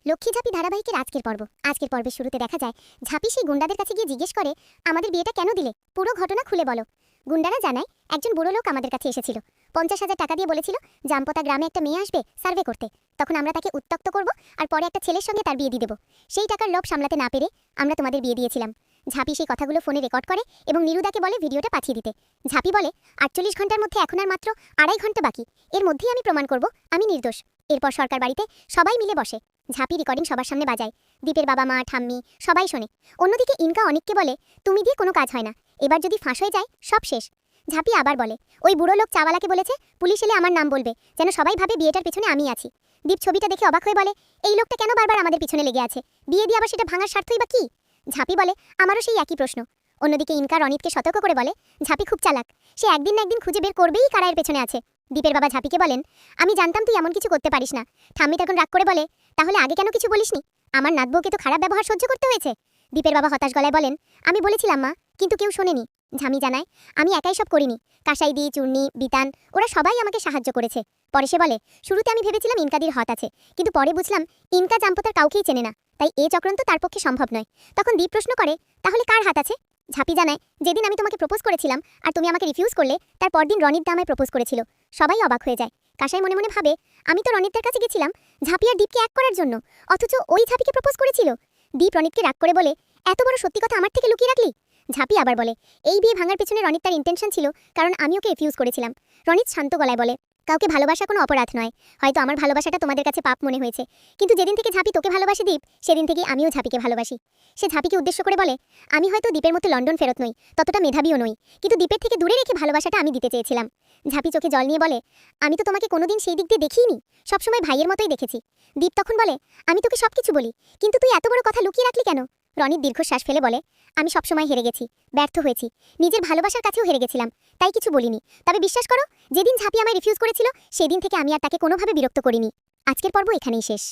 লক্ষ্মী ঝাঁপি ধারাবাহিকের আজকের পর্বের শুরুতে দেখা যায় ঝাঁপি সেই গুন্ডাদের কাছে গিয়ে জিজ্ঞেস করে, আমাদের বিয়েটা কেন দিলে, পুরো ঘটনা খুলে বলো। গুন্ডারা জানায়, একজন বুড়ো লোক আমাদের কাছে এসেছিল, 50,000 টাকা দিয়ে বলেছিল জামপোতা গ্রামে একটা মেয়ে আসবে সার্ভে করতে, তখন আমরা তাকে উত্ত্যক্ত করব আর পরে একটা ছেলের সঙ্গে তার বিয়ে দিয়ে দেবো। সেই টাকার লোভ সামলাতে না পেরে আমরা তোমাদের বিয়ে দিয়েছিলাম। ঝাঁপি সেই কথাগুলো ফোনে রেকর্ড করে এবং নিরুদাকে বলে ভিডিওটা পাঠিয়ে দিতে। ঝাঁপি বলে, 48 ঘন্টার মধ্যে এখন আর মাত্র 2.5 ঘন্টা বাকি, এর মধ্যেই আমি প্রমাণ করব আমি নির্দোষ। এরপর সরকার বাড়িতে সবাই মিলে বসে, ঝাঁপি রেকর্ডিং সবার সামনে বাজায়, দীপের বাবা মা ঠাম্মি সবাই শোনে। অন্যদিকে ইনকা অনিককে বলে, তুমি দিয়ে কোনো কাজ হয় না, এবার যদি ফাঁস হয়ে যায় সব শেষ। ঝাঁপি আবার বলে, ওই বুড়ো লোক চাওয়ালাকে বলেছে পুলিশ এলে আমার নাম বলবে, যেন সবাই ভাবে বিয়েটার পেছনে আমি আছি। দীপ ছবিটা দেখে অবাক হয়ে বলে, এই লোকটা কেন বারবার আমাদের পিছনে লেগে আছে, বিয়ে দিয়ে আবার সেটা ভাঙার স্বার্থই বা কি? ঝাঁপি বলে, আমারও সেই একই প্রশ্ন। অন্যদিকে ইনকা রনিতকে সতর্ক করে বলে, ঝাঁপি খুব চালাক, সে একদিন না একদিন খুঁজে বের করবেই কারা এর পেছনে আছে। দীপের বাবা ঝাঁপিকে বলেন, আমি জানতাম তুই এমন কিছু করতে পারিস না। ঠাম্মি তখন রাগ করে বলে, তাহলে আগে কেন কিছু বলিসনি, আমার নাতবউকে তো খারাপ ব্যবহার সহ্য করতে হয়েছে। দীপের বাবা হতাশ গলায় বলেন, আমি বলেছিলাম মা, কিন্তু কেউ শোনেনি। ঝামি জানায়, আমি একাই সব করিনি, কাসাইদি চূর্ণি বিতান ওরা সবাই আমাকে সাহায্য করেছে। পরে সে বলে, শুরুতে আমি ভেবেছিলাম ইনকাদির হাত আছে, কিন্তু পরে বুঝলাম ইনকা জাম্পতার কাউকেই চেনে না, তাই এ চক্রান্ত তার পক্ষে সম্ভব নয়। তখন দীপ প্রশ্ন করে, তাহলে কার হাত আছে? ঝাঁপি জানায়, যেদিন আমি তোমাকে প্রপোজ করেছিলাম আর তুমি আমাকে রিফিউজ করলে, তার পরদিন রনিত আমায় প্রপোজ করেছিল। সবাই অবাক হয়ে যায়। কাসাই মনে মনে ভাবে, আমি তো রনিতের কাছে গেছিলাম ঝাঁপি আর দীপকে এক করার জন্য, অথচ ওই ঝাঁপিকে প্রপোজ করেছিল। দীপ রনিতকে রাগ করে বলে, এত বড় সত্যি কথা আমার থেকে লুকিয়ে রাখলি? ঝাঁপি আবার বলে, এই বিয়ে ভাঙার পেছনে রনিত তার ইন্টেনশন ছিল, কারণ আমি ওকে রিফিউজ করেছিলাম। রনিত শান্ত গলায় বলে, কাউকে ভালোবাসা কোনো অপরাধ নয়, হয়তো আমার ভালোবাসাটা তোমাদের কাছে পাপ মনে হয়েছে, কিন্তু যেদিন থেকে ঝাঁপি তোকে ভালোবাসে দীপ, সেদিন থেকেই আমিও ঝাঁপিকে ভালোবাসি। সে ঝাঁপিকে উদ্দেশ্য করে বলে, আমি হয়তো দীপের মতো লন্ডন ফেরত নই, ততটা মেধাবীও নই, কিন্তু দীপের থেকে দূরে রেখে ভালোবাসাটা আমি দিতে চেয়েছিলাম। ঝাঁপি চোখে জল নিয়ে বলে, আমি তো তোমাকে কোনোদিন সেই দিক দিয়ে দেখিনি, সবসময় ভাইয়ের মতোই দেখেছি। দীপ তখন বলে, আমি তোকে সবকিছু বলি, কিন্তু তুই এত বড় কথা লুকিয়ে রাখলি কেন? রনিত দীর্ঘশ্বাস ফেলে বলে, আমি সবসময় হেরে গেছি, ব্যর্থ হয়েছি, নিজের ভালোবাসার কাছেও হেরে গেছিলাম, তাই কিছু বলিনি। তবে বিশ্বাস করো, যেদিন ঝাঁপি আমায় রিফিউজ করেছিল, সেদিন থেকে আমি আর তাকে কোনোভাবে বিরক্ত করিনি। আজকের পর্ব এখানেই শেষ।